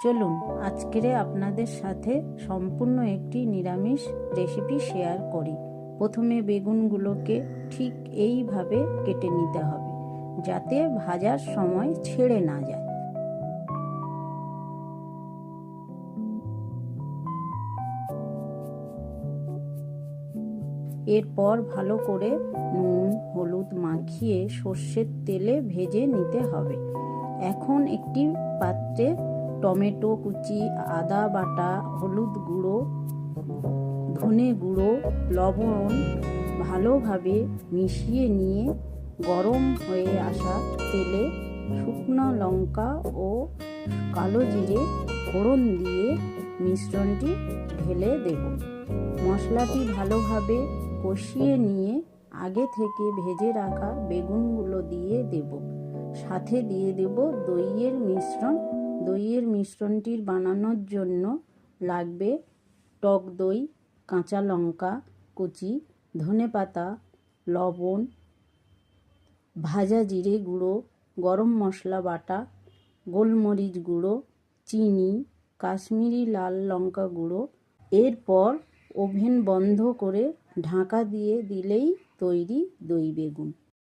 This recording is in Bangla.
চলুন আজকের আপনাদের সাথে সম্পূর্ণ একটি নিরামিষ রেসিপি শেয়ার করি। প্রথমে বেগুনগুলোকে ঠিক এইভাবে কেটে নিতে হবে যাতে ভাজার সময় ছেড়ে না যায়। এরপর ভালো করে নুন হলুদ মাখিয়ে সর্ষের তেলে ভেজে নিতে হবে। এখন একটি পাত্রে টমেটো কুচি, আদা বাটা, হলুদ গুঁড়ো, ধনে গুঁড়ো, লবণ ভালোভাবে মিশিয়ে নিয়ে গরম হয়ে আসা তেলে শুকনো লঙ্কা ও কালো জিরে ফোড়ন দিয়ে মিশ্রণটি ঢেলে দেব। মশলাটি ভালোভাবে কষিয়ে নিয়ে আগে থেকে ভেজে রাখা বেগুনগুলো দিয়ে দেব। সাথে দিয়ে দেব দইয়ের মিশ্রণ। দইয়ের মিশ্রণটির বানানোর জন্য লাগবে টক দই, কাঁচা লঙ্কা কুচি, ধনেপাতা, লবণ, ভাজা জিরে গুঁড়ো, গরম মশলা বাটা, গোলমরিচ গুঁড়ো, চিনি, কাশ্মীরি লাল লঙ্কা গুঁড়ো। এরপর ওভেন বন্ধ করে ঢাকা দিয়ে দিলেই তৈরি দই বেগুন।